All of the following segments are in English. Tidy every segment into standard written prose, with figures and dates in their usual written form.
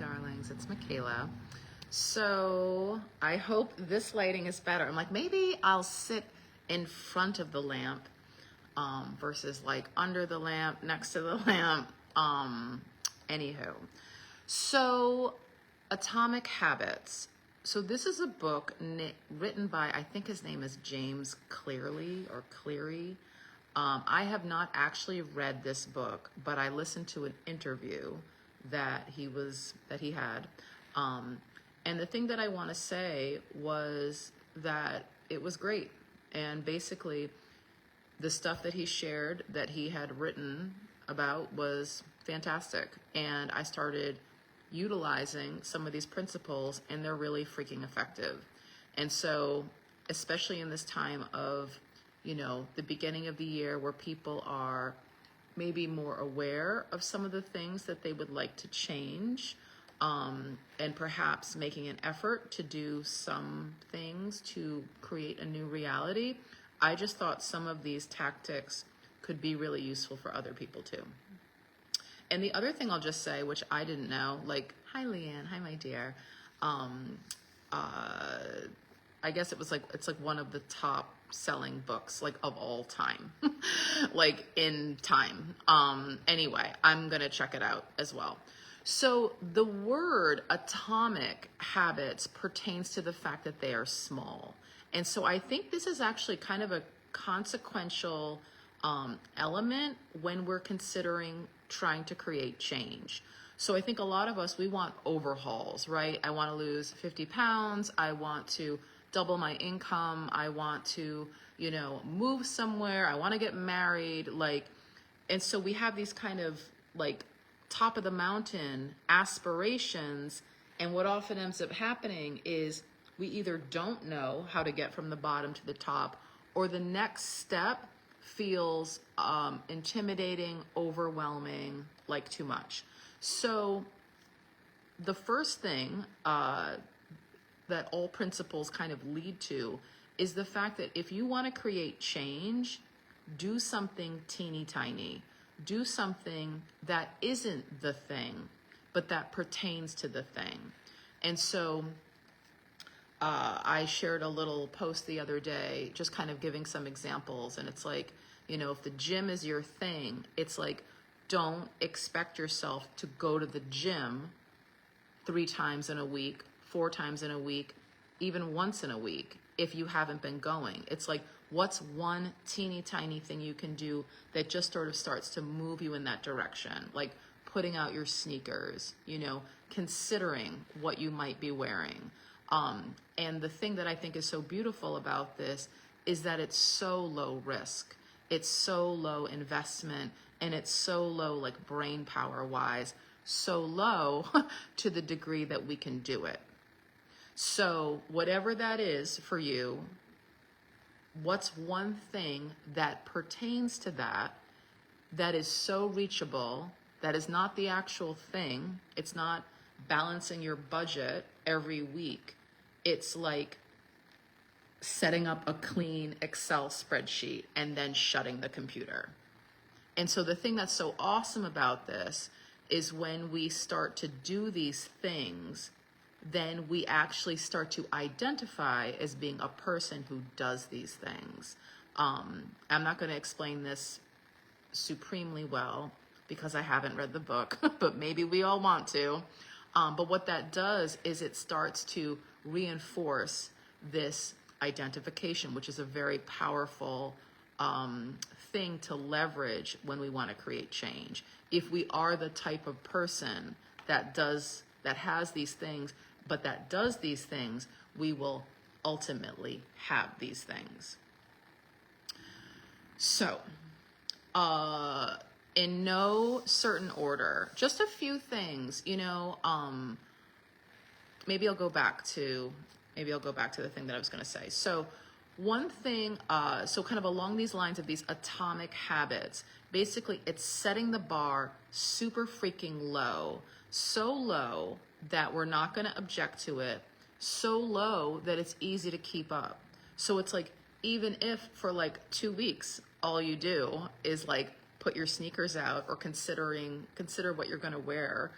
darlings, it's Michaela. So I hope this lighting is better. I'm like, maybe I'll sit in front of the lamp versus like under the lamp, next to the lamp. Anywho, so Atomic Habits. So this is a book written by, I think his name is James Cleary. I have not actually read this book, but I listened to an interview that he had. And the thing that I want to say was that it was great. And basically, the stuff that he shared that he had written about was fantastic. And I started utilizing some of these principles, and they're really freaking effective. And so, especially in this time of, the beginning of the year where people are maybe more aware of some of the things that they would like to change, and perhaps making an effort to do some things to create a new reality, I just thought some of these tactics could be really useful for other people too. And the other thing I'll just say, which I didn't know, like, hi Leanne, hi my dear. I guess it's like one of the top selling books, like, of all time, like in time. Anyway, I'm gonna check it out as well. So the word atomic habits pertains to the fact that they are small. And so I think this is actually kind of a consequential element when we're considering trying to create change. So I think a lot of us, we want overhauls, right? I want to lose 50 pounds. I want to double my income. I want to, move somewhere. I want to get married. And so we have these kind of top of the mountain aspirations. And what often ends up happening is we either don't know how to get from the bottom to the top, or the next step feels intimidating, overwhelming, like too much. So the first thing that all principles kind of lead to is the fact that if you want to create change, do something teeny tiny. Do something that isn't the thing, but that pertains to the thing. And so I shared a little post the other day, just kind of giving some examples. And it's like, if the gym is your thing, it's like, don't expect yourself to go to the gym 3 times in a week, 4 times in a week, even once in a week if you haven't been going. It's like, what's one teeny tiny thing you can do that just sort of starts to move you in that direction? Like putting out your sneakers, considering what you might be wearing. And the thing that I think is so beautiful about this is that it's so low risk. It's so low investment, and it's so low, like brain power wise, so low to the degree that we can do it. So whatever that is for you, what's one thing that pertains to that is so reachable, that is not the actual thing. It's not balancing your budget every week. It's like setting up a clean Excel spreadsheet and then shutting the computer. And so the thing that's so awesome about this is when we start to do these things, then we actually start to identify as being a person who does these things. I'm not going to explain this supremely well because I haven't read the book, but maybe we all want to. But what that does is it starts to reinforce this identification, which is a very powerful thing to leverage when we want to create change. If we are the type of person that has these things, but that does these things, we will ultimately have these things. So, in no certain order, just a few things, maybe I'll go back to the thing that I was going to say. So one thing, so kind of along these lines of these atomic habits, basically it's setting the bar super freaking low, so low that we're not going to object to it, so low that it's easy to keep up. So it's like, even if for like 2 weeks, all you do is like put your sneakers out or consider what you're going to wear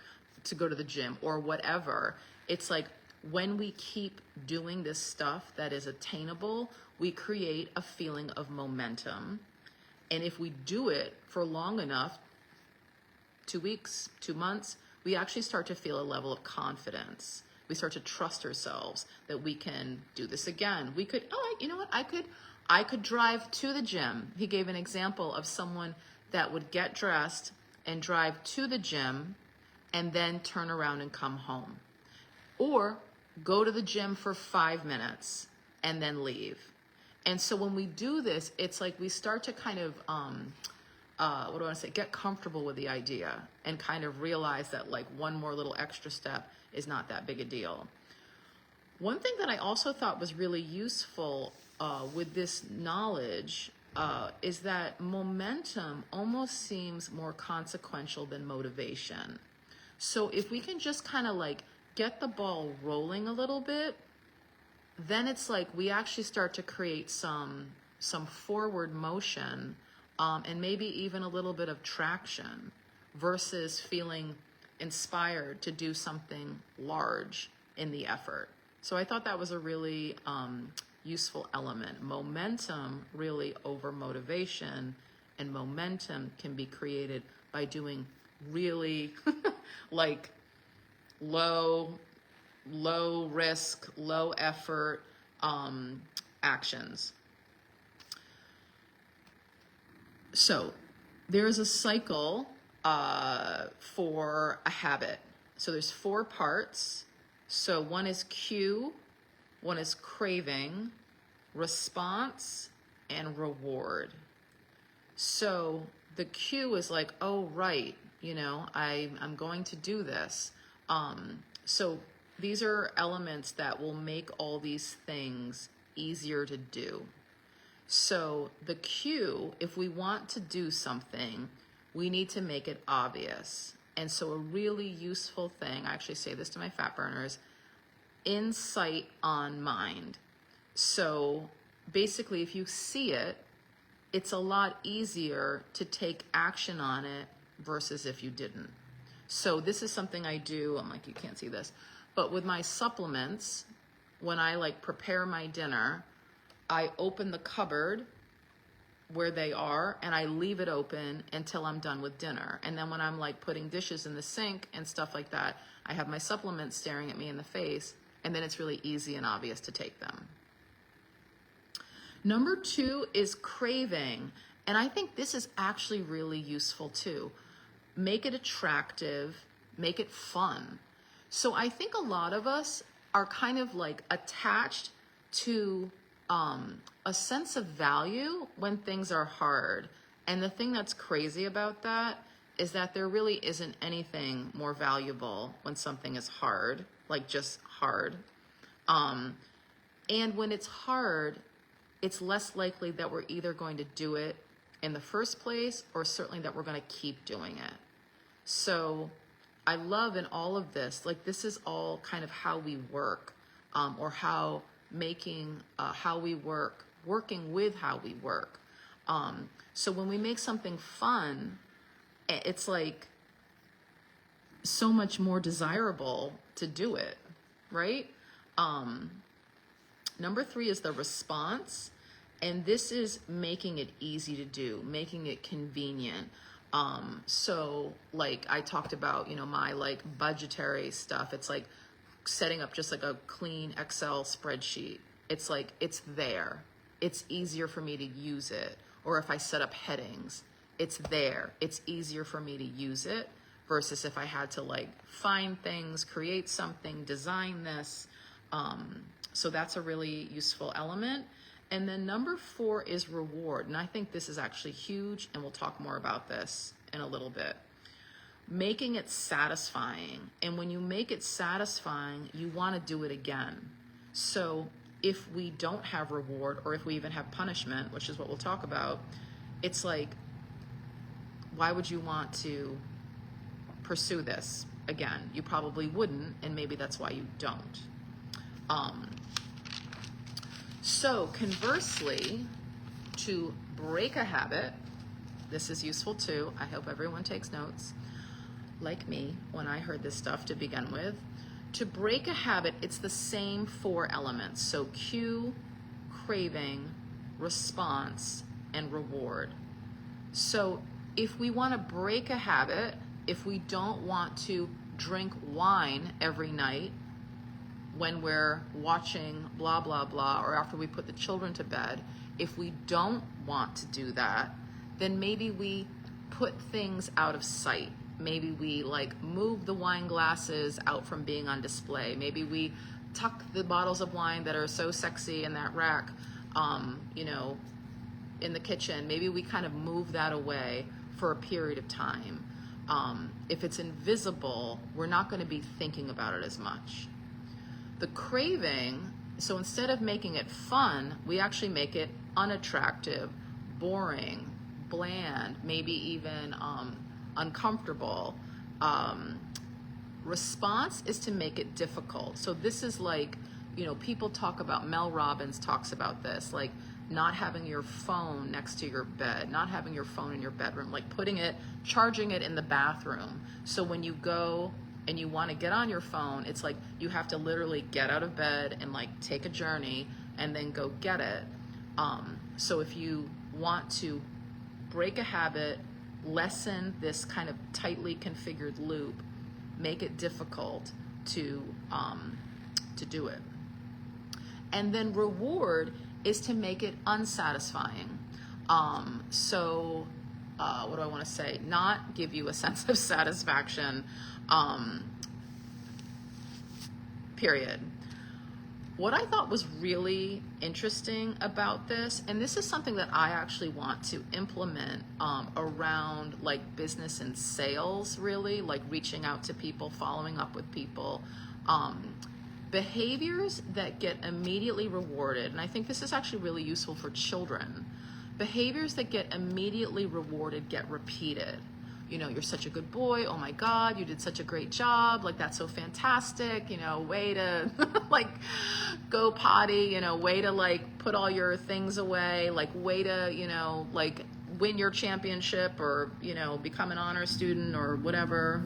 to go to the gym or whatever. It's like when we keep doing this stuff that is attainable, we create a feeling of momentum. And if we do it for long enough, 2 weeks, 2 months, we actually start to feel a level of confidence. We start to trust ourselves that we can do this again. We could, oh, you know what? I could drive to the gym. He gave an example of someone that would get dressed and drive to the gym and then turn around and come home. Or go to the gym for 5 minutes and then leave. And so when we do this, it's like we start to kind of, what do I want to say, get comfortable with the idea and kind of realize that like one more little extra step is not that big a deal. One thing that I also thought was really useful with this knowledge is that momentum almost seems more consequential than motivation. So if we can just kind of like get the ball rolling a little bit, then it's like we actually start to create some forward motion and maybe even a little bit of traction versus feeling inspired to do something large in the effort. So I thought that was a really useful element. Momentum really over motivation, and momentum can be created by doing really like low risk, low effort actions. So there's a cycle for a habit. So there's 4 parts. So one is cue, one is craving, response, and reward. So the cue is like, oh, right, you know, I'm going to do this. So these are elements that will make all these things easier to do. So the cue, if we want to do something, we need to make it obvious. And so a really useful thing, I actually say this to my fat burners, insight on mind. So basically, if you see it, it's a lot easier to take action on it versus if you didn't. So this is something I do, I'm like, you can't see this, but with my supplements, when I like prepare my dinner, I open the cupboard where they are and I leave it open until I'm done with dinner. And then when I'm like putting dishes in the sink and stuff like that, I have my supplements staring at me in the face, and then it's really easy and obvious to take them. Number 2 is craving. And I think this is actually really useful too. Make it attractive, make it fun. So I think a lot of us are kind of like attached to a sense of value when things are hard. And the thing that's crazy about that is that there really isn't anything more valuable when something is hard, like just hard. And when it's hard, it's less likely that we're either going to do it in the first place or certainly that we're going to keep doing it. So I love in all of this, like this is all kind of how we work, or how making how we work, working with how we work. So when we make something fun, it's like so much more desirable to do it, right? Number 3 is the response. And this is making it easy to do, making it convenient. So like I talked about, you know, my like budgetary stuff. It's like setting up just like a clean Excel spreadsheet. It's like, it's there. It's easier for me to use it. Or if I set up headings, it's there. It's easier for me to use it versus if I had to like find things, create something, design this. So that's a really useful element. And then number 4 is reward. And I think this is actually huge, and we'll talk more about this in a little bit. Making it satisfying. And when you make it satisfying, you want to do it again. So if we don't have reward, or if we even have punishment, which is what we'll talk about, it's like, why would you want to pursue this again? You probably wouldn't, and maybe that's why you don't. So conversely, to break a habit, this is useful too. I hope everyone takes notes. like me, when I heard this stuff to begin with. To break a habit, it's the same 4 elements. So cue, craving, response, and reward. So if we want to break a habit, if we don't want to drink wine every night when we're watching blah, blah, blah, or after we put the children to bed, if we don't want to do that, then maybe we put things out of sight. Maybe we like move the wine glasses out from being on display. Maybe we tuck the bottles of wine that are so sexy in that rack, in the kitchen. Maybe we kind of move that away for a period of time. If it's invisible, we're not going to be thinking about it as much. The craving, so instead of making it fun, we actually make it unattractive, boring, bland, maybe even uncomfortable. Response is to make it difficult. So this is like, people talk about, Mel Robbins talks about this, like not having your phone next to your bed, not having your phone in your bedroom, like charging it in the bathroom. So when you go and you want to get on your phone, it's like you have to literally get out of bed and like take a journey and then go get it. So if you want to break a habit, lessen this kind of tightly configured loop, make it difficult to do it. And then reward is to make it unsatisfying. What do I want to say? Not give you a sense of satisfaction, period. What I thought was really interesting about this, and this is something that I actually want to implement around like business and sales, really, like reaching out to people, following up with people, behaviors that get immediately rewarded, and I think this is actually really useful for children. Behaviors that get immediately rewarded get repeated. You're such a good boy. Oh my God, you did such a great job. Like, that's so fantastic. Way to like go potty, way to like put all your things away, like way to, like win your championship or, become an honor student or whatever.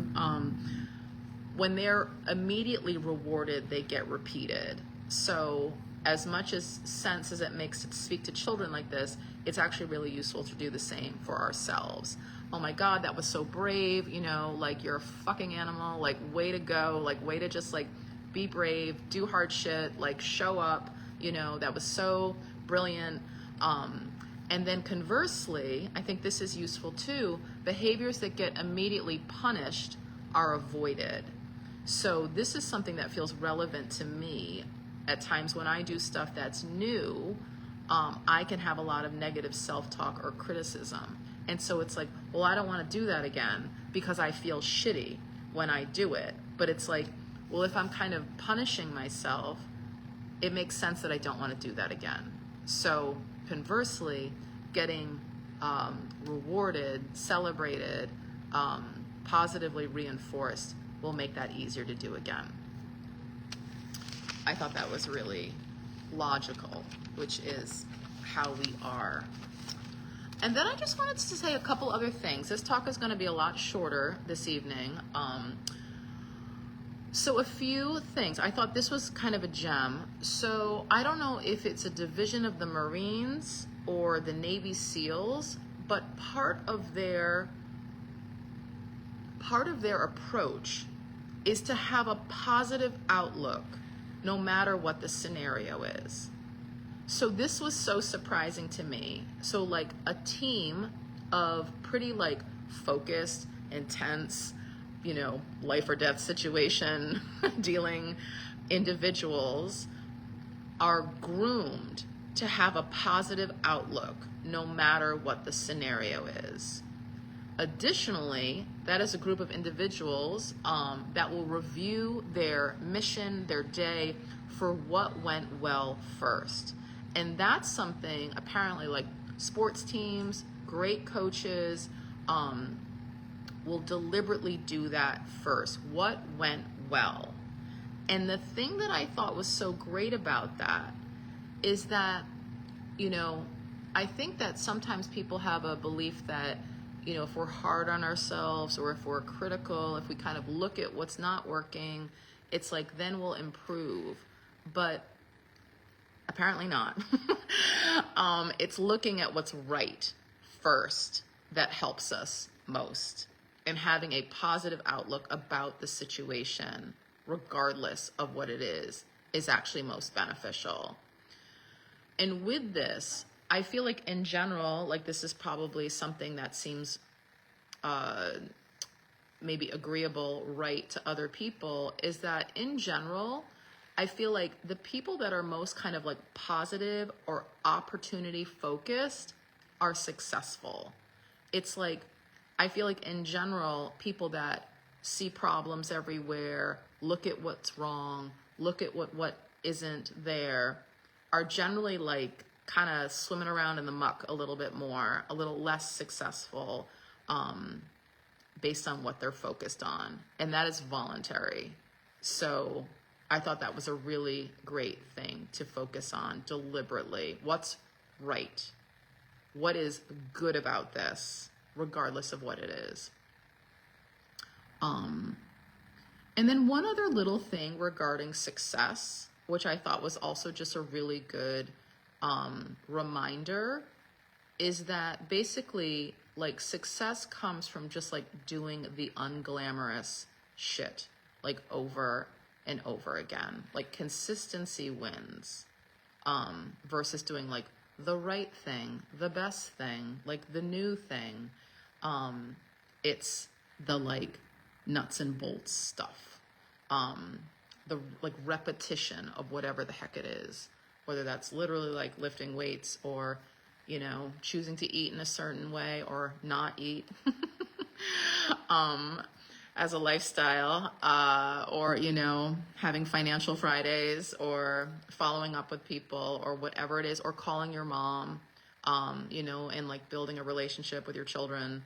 When they're immediately rewarded, they get repeated. So as much as sense as it makes to speak to children like this, it's actually really useful to do the same for ourselves. Oh my God, that was so brave, like you're a fucking animal, like way to go, like way to just like be brave, do hard shit, like show up, that was so brilliant. And then conversely, I think this is useful too, behaviors that get immediately punished are avoided. So this is something that feels relevant to me at times when I do stuff that's new. I can have a lot of negative self-talk or criticism. And so it's like, well, I don't want to do that again because I feel shitty when I do it. But it's like, well, if I'm kind of punishing myself, it makes sense that I don't want to do that again. So conversely, getting rewarded, celebrated, positively reinforced will make that easier to do again. I thought that was really logical, which is how we are. And then I just wanted to say a couple other things. This talk is going to be a lot shorter this evening. So a few things. I thought this was kind of a gem. So I don't know if it's a division of the Marines or the Navy SEALs, but part of their approach is to have a positive outlook no matter what the scenario is. So this was so surprising to me. So like a team of pretty like focused, intense, life or death situation dealing individuals are groomed to have a positive outlook no matter what the scenario is. Additionally, that is a group of individuals that will review their mission, their day, for what went well first. And that's something apparently like sports teams, great coaches will deliberately do that first. What went well? And the thing that I thought was so great about that is that, I think that sometimes people have a belief that you know, if we're hard on ourselves or if we're critical, if we kind of look at what's not working, it's like then we'll improve. But apparently not. It's looking at what's right first that helps us most, and having a positive outlook about the situation, regardless of what it is actually most beneficial. And with this, I feel like in general, like this is probably something that seems maybe agreeable, right, to other people, is that in general, I feel like the people that are most kind of like positive or opportunity focused are successful. It's like, I feel like in general, people that see problems everywhere, look at what's wrong, look at what isn't there, are generally like kind of swimming around in the muck a little bit more, a little less successful, based on what they're focused on. And that is voluntary. So I thought that was a really great thing to focus on deliberately. What's right? What is good about this, regardless of what it is? And then one other little thing regarding success, which I thought was also just a really good reminder, is that basically like success comes from just like doing the unglamorous shit like over and over again. Like consistency wins, versus doing like the right thing, the best thing, like the new thing. It's the like nuts and bolts stuff. The like repetition of whatever the heck it is, whether that's literally like lifting weights or, you know, choosing to eat in a certain way or not eat, as a lifestyle, or, you know, having financial Fridays or following up with people or whatever it is, or calling your mom, you know, and like building a relationship with your children.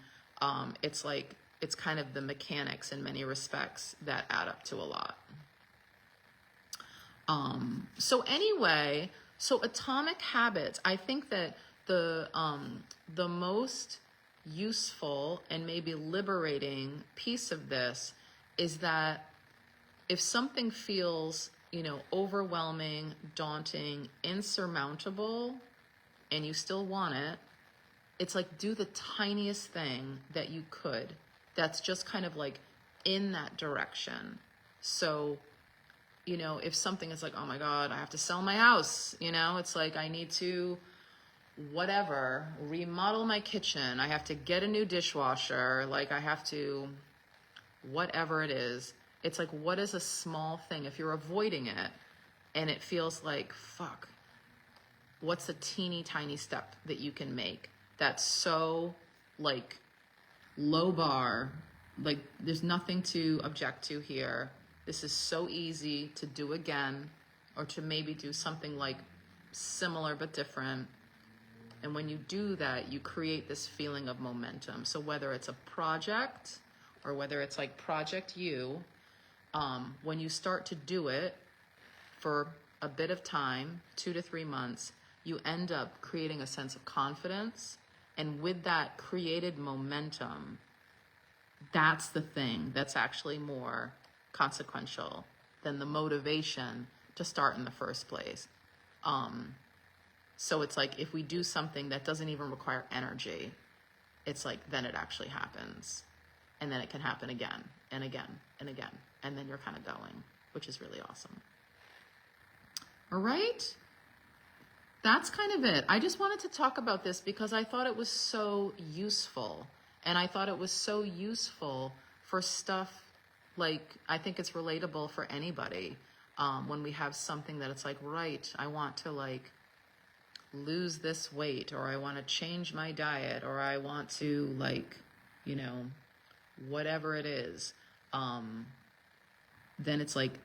It's like, it's kind of the mechanics in many respects that add up to a lot. So anyway, so atomic habits, I think that the most useful and maybe liberating piece of this is that if something feels, you know, overwhelming, daunting, insurmountable, and you still want it, it's like do the tiniest thing that you could that's just kind of like in that direction. So, you know, if something is like, oh my God, I have to sell my house, you know, it's like I need to whatever, remodel my kitchen, I have to get a new dishwasher, like I have to, whatever it is. It's like, what is a small thing? If you're avoiding it and it feels like, fuck, what's a teeny tiny step that you can make that's so like low bar, like there's nothing to object to here. This is so easy to do again, or to maybe do something like similar but different. And when you do that, you create this feeling of momentum. So whether it's a project or whether it's like Project You, when you start to do it for a bit of time, 2 to 3 months, you end up creating a sense of confidence. And with that created momentum, that's the thing that's actually more consequential than the motivation to start in the first place. So it's like if we do something that doesn't even require energy, it's like then it actually happens. And then it can happen again and again and again. And then you're kind of going, which is really awesome. All right. That's kind of it. I just wanted to talk about this because I thought it was so useful. And I thought it was so useful for stuff like, I think it's relatable for anybody. When we have something that it's like, right, I want to like lose this weight, or I want to change my diet, or I want to like, you know, whatever it is. Then it's like,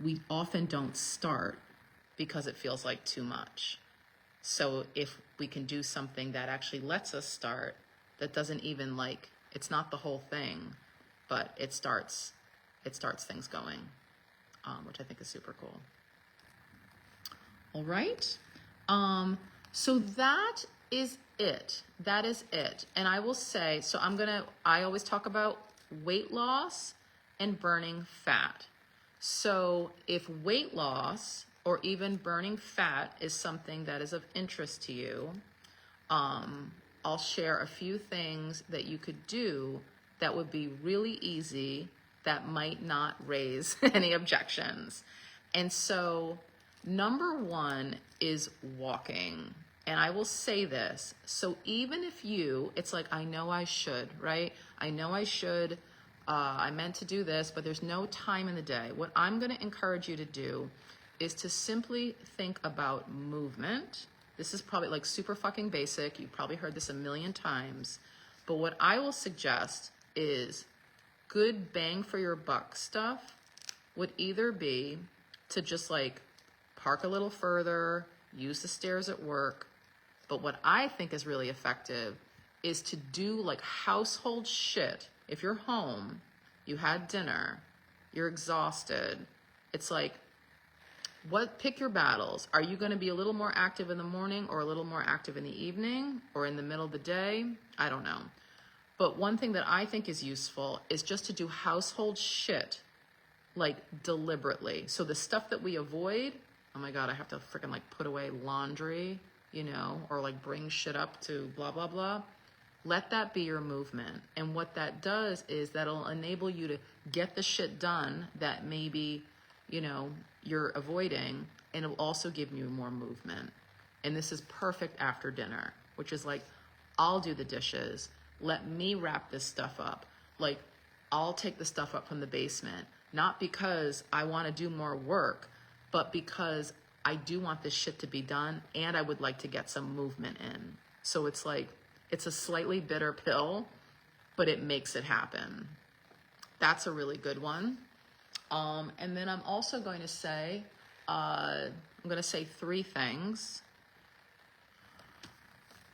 we often don't start because it feels like too much. So if we can do something that actually lets us start, that doesn't even like, it's not the whole thing, but it starts things going, which I think is super cool. All right. So that is it. That is it. And I will say, so I always talk about weight loss and burning fat. So if weight loss or even burning fat is something that is of interest to you, I'll share a few things that you could do that would be really easy, that might not raise any objections. And so number one is walking. And I will say this, so even if it's like, I know I should, right? I know I should, I meant to do this, but there's no time in the day. What I'm gonna encourage you to do is to simply think about movement. This is probably like super fucking basic. You've probably heard this a million times. But what I will suggest is good bang for your buck stuff would either be to just like park a little further, use the stairs at work. But what I think is really effective is to do like household shit. If you're home, you had dinner, you're exhausted, it's like, pick your battles. Are you going to be a little more active in the morning or a little more active in the evening or in the middle of the day? I don't know. But one thing that I think is useful is just to do household shit, like deliberately. So the stuff that we avoid, oh my God, I have to freaking like put away laundry, or like bring shit up to blah, blah, blah. Let that be your movement. And what that does is that'll enable you to get the shit done that maybe, you're avoiding, and it will also give you more movement. And this is perfect after dinner, which is like, I'll do the dishes. Let me wrap this stuff up. Like, I'll take the stuff up from the basement, not because I want to do more work, but because I do want this shit to be done and I would like to get some movement in. So it's like, it's a slightly bitter pill, but it makes it happen. That's a really good one. And then I'm also going to say, three things.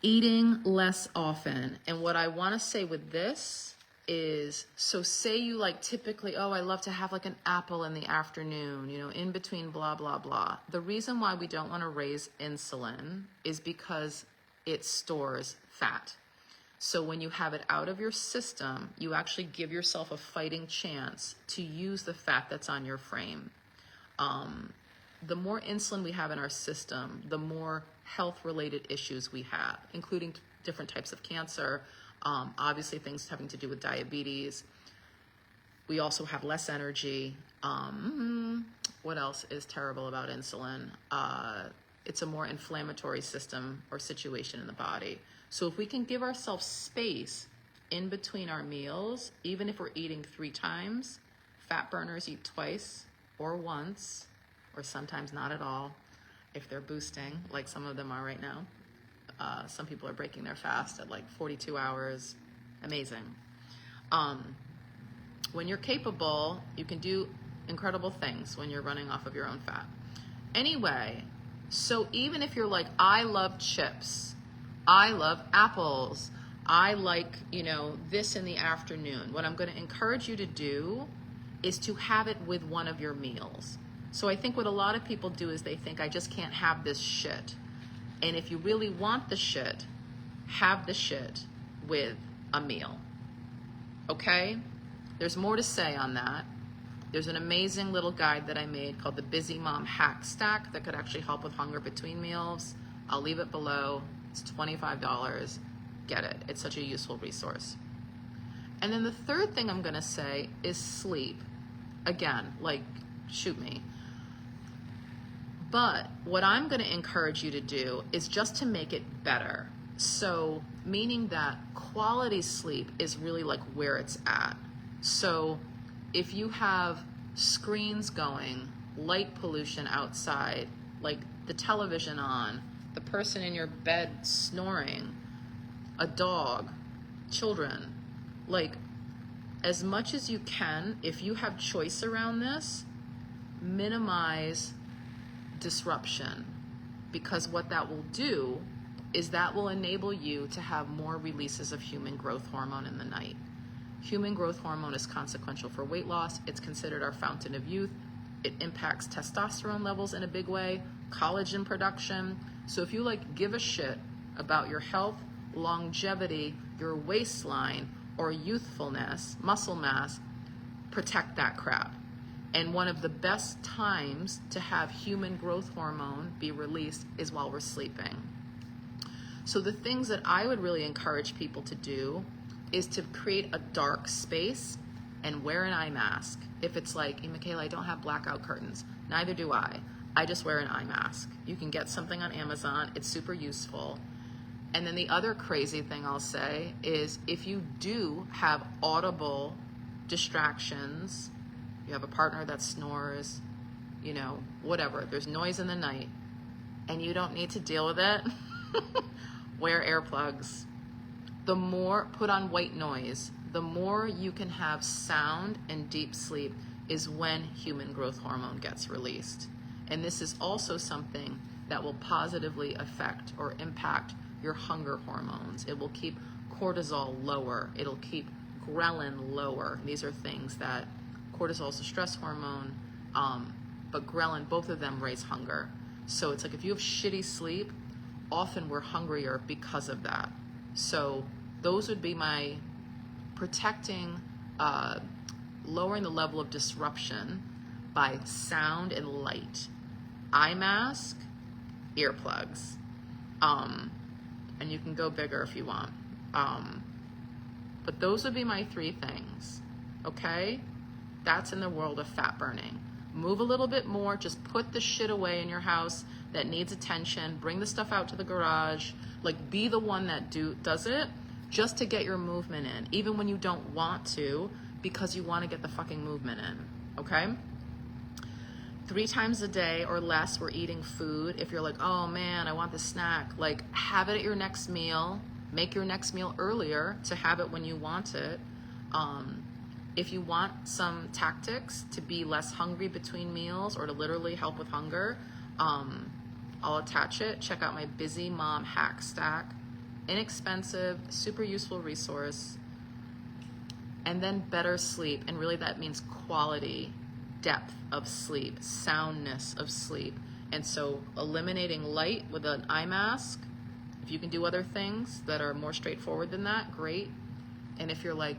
Eating less often. And what I want to say with this is, so say you like typically, I love to have like an apple in the afternoon, in between blah, blah, blah. The reason why we don't want to raise insulin is because it stores fat. So when you have it out of your system, you actually give yourself a fighting chance to use the fat that's on your frame. The more insulin we have in our system, the more health-related issues we have, including different types of cancer, obviously things having to do with diabetes. We also have less energy. What else is terrible about insulin? It's a more inflammatory system or situation in the body. So if we can give ourselves space in between our meals, even if we're eating 3 times, fat burners eat twice or once, or sometimes not at all, if they're boosting, like some of them are right now. Some people are breaking their fast at like 42 hours. Amazing. When you're capable, you can do incredible things when you're running off of your own fat. Anyway, so even if you're like, I love chips, I love apples, I like, this in the afternoon, what I'm going to encourage you to do is to have it with one of your meals. So I think what a lot of people do is they think, I just can't have this shit. And if you really want the shit, have the shit with a meal. Okay? There's more to say on that. There's an amazing little guide that I made called the Busy Mom Hack Stack that could actually help with hunger between meals. I'll leave it below. It's $25. Get it. It's such a useful resource. And then the third thing I'm going to say is sleep. Again, like, shoot me. But what I'm going to encourage you to do is just to make it better. So, meaning that quality sleep is really like where it's at. So, if you have screens going, light pollution outside, like the television on, the person in your bed snoring, a dog, children, like as much as you can, if you have choice around this, minimize disruption, because what that will do is that will enable you to have more releases of human growth hormone in the night. Human growth hormone is consequential for weight loss. It's considered our fountain of youth. It impacts testosterone levels in a big way, collagen production. So if you like give a shit about your health, longevity, your waistline, or youthfulness, muscle mass, protect that crap. And one of the best times to have human growth hormone be released is while we're sleeping. So the things that I would really encourage people to do is to create a dark space and wear an eye mask. If it's like, hey, Michaela, I don't have blackout curtains. Neither do I. I just wear an eye mask. You can get something on Amazon. It's super useful. And then the other crazy thing I'll say is if you do have audible distractions, you have a partner that snores, you know, whatever, there's noise in the night, and you don't need to deal with it, wear earplugs. The more, put on white noise, the more you can have sound and deep sleep is when human growth hormone gets released. And this is also something that will positively affect or impact your hunger hormones. It will keep cortisol lower. It'll keep ghrelin lower. These are things that cortisol is a stress hormone, but ghrelin, both of them raise hunger. So it's like if you have shitty sleep, often we're hungrier because of that. So those would be my protecting, lowering the level of disruption by sound and light. Eye mask, earplugs. And you can go bigger if you want. But those would be my 3 things, okay? That's in the world of fat burning. Move a little bit more, just put the shit away in your house that needs attention, bring the stuff out to the garage, like be the one that does it just to get your movement in, even when you don't want to, because you want to get the fucking movement in, okay? 3 times a day or less we're eating food. If you're like, oh man, I want the snack, like have it at your next meal. Make your next meal earlier to have it when you want it. If you want some tactics to be less hungry between meals or to literally help with hunger, I'll attach it. Check out my Busy Mom Hack Stack. Inexpensive, super useful resource. And then better sleep. And really that means quality, depth of sleep, soundness of sleep. And so eliminating light with an eye mask, if you can do other things that are more straightforward than that, great. And if you're like,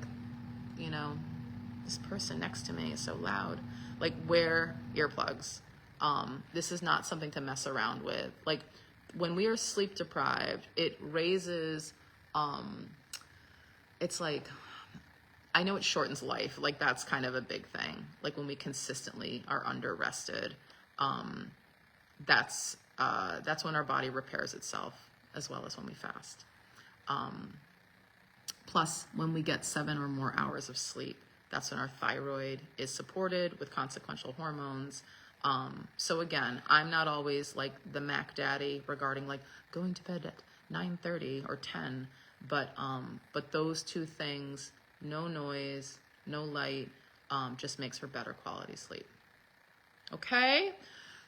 you know, this person next to me is so loud, like wear earplugs. This is not something to mess around with. Like when we are sleep deprived, it raises, it's like, I know it shortens life. Like that's kind of a big thing. Like when we consistently are under rested, that's when our body repairs itself as well as when we fast. Plus when we get 7 or more hours of sleep, that's when our thyroid is supported with consequential hormones. So again, I'm not always like the Mac Daddy regarding like going to bed at 9:30 or 10, but those 2 things, no noise, no light, just makes for better quality sleep. Okay?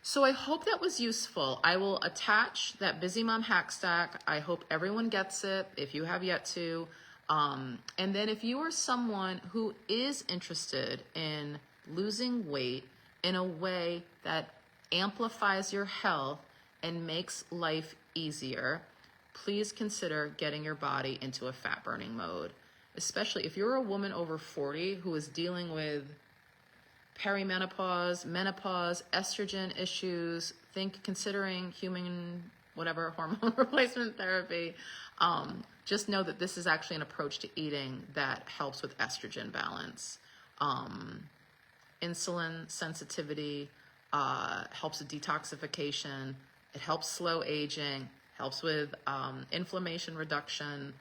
So I hope that was useful. I will attach that Busy Mom Hack Stack. I hope everyone gets it if you have yet to. And then if you are someone who is interested in losing weight in a way that amplifies your health and makes life easier, please consider getting your body into a fat burning mode. Especially if you're a woman over 40 who is dealing with perimenopause, menopause, estrogen issues, considering human, whatever, hormone replacement therapy, just know that this is actually an approach to eating that helps with estrogen balance. Insulin sensitivity helps with detoxification. It helps slow aging, helps with inflammation reduction,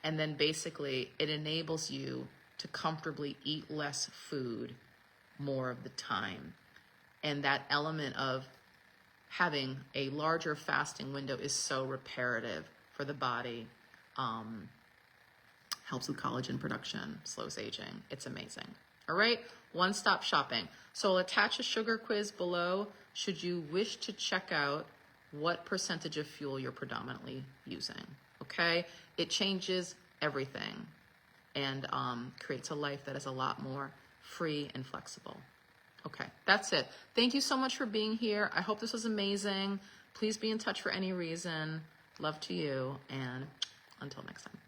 and then basically it enables you to comfortably eat less food more of the time. And that element of having a larger fasting window is so reparative for the body. Helps with collagen production, slows aging. It's amazing. All right, one-stop shopping. So I'll attach a sugar quiz below should you wish to check out what percentage of fuel you're predominantly using. Okay, it changes everything and creates a life that is a lot more free and flexible. Okay, that's it. Thank you so much for being here. I hope this was amazing. Please be in touch for any reason. Love to you, and until next time.